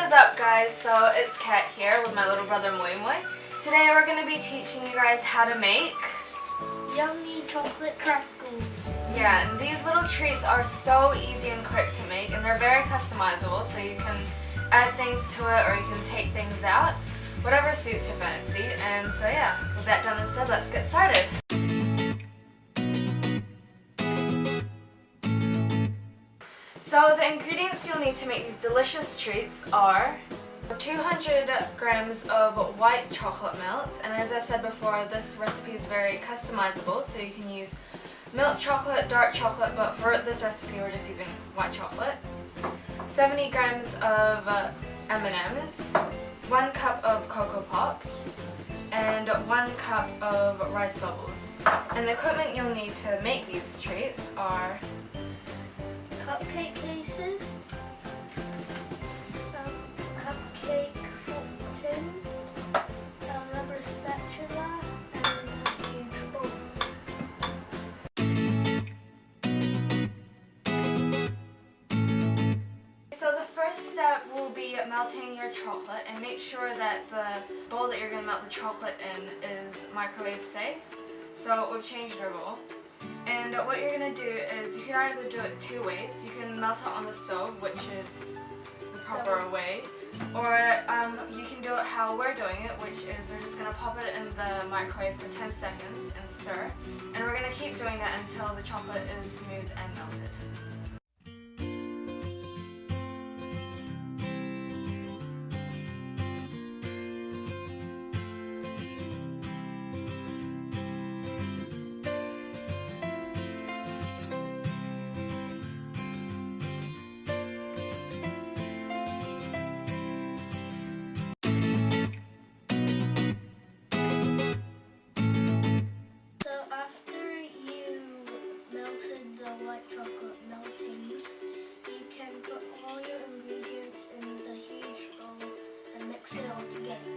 What is up, guys? So it's Kat here with my little brother Moi Moi. Today we're going to be teaching you guys how to make yummy chocolate crackles. Yeah, and these little treats are so easy and quick to make, and they're very customizable, so you can add things to it or you can take things out, whatever suits your fancy. And so yeah, with that done and said, let's get started. So the ingredients you'll need to make these delicious treats are 200 grams of white chocolate melts, and as I said before, this recipe is very customizable, so you can use milk chocolate, dark chocolate, but for this recipe we're just using white chocolate. 70 grams of M&Ms, 1 cup of Cocoa Pops, and 1 cup of rice bubbles. And the equipment you'll need to make these treats are cupcake cases, cupcake tin, rubber spatula, and a huge bowl. So the first step will be melting your chocolate, and make sure that the bowl that you're going to melt the chocolate in is microwave safe. So we've changed our bowl. And what you're going to do is you can either do it two ways. You can melt it on the stove, which is the proper way, or you can do it how we're doing it, which is we're just going to pop it in the microwave for 10 seconds and stir. And we're going to keep doing that until the chocolate is smooth and melted. Chocolate meltings, you can put all your ingredients in the huge bowl and mix it all together.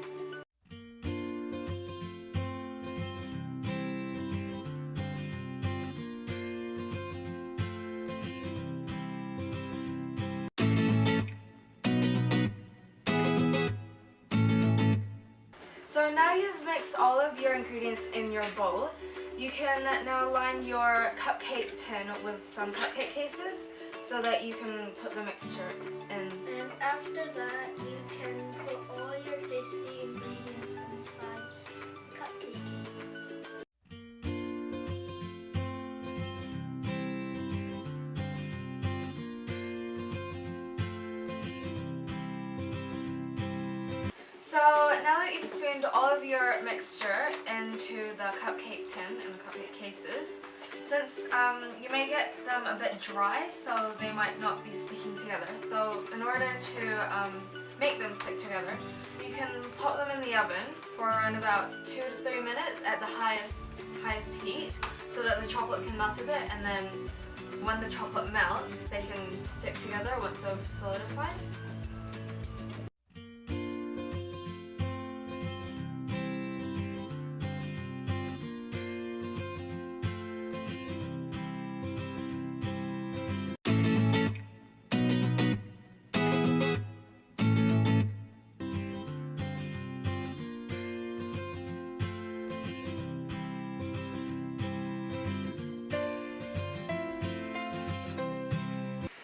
So now you've mixed all of your ingredients in your bowl. You can now line your cupcake tin with some cupcake cases so that you can put the mixture in. And after that, you can put all your tasty ingredients inside the cupcake case. So now that you've spooned all of your mixture into the cupcake tin and the cupcake cases, since you may get them a bit dry, so they might not be sticking together. So in order to make them stick together, you can pop them in the oven for around about 2 to 3 minutes at the highest heat, so that the chocolate can melt a bit, and then when the chocolate melts, they can stick together once they've solidified.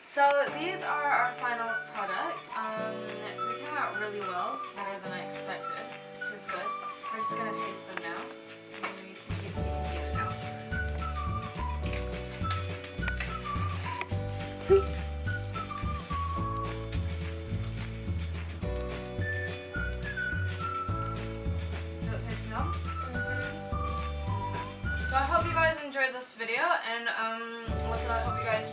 So these are our final product. They came out really well, better than I expected, which is good. We're just going to taste them now. So maybe you can eat it now. Does it taste yum? So I hope you guys enjoyed this video, and also I hope you guys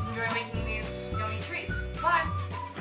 enjoy making these yummy treats. Bye!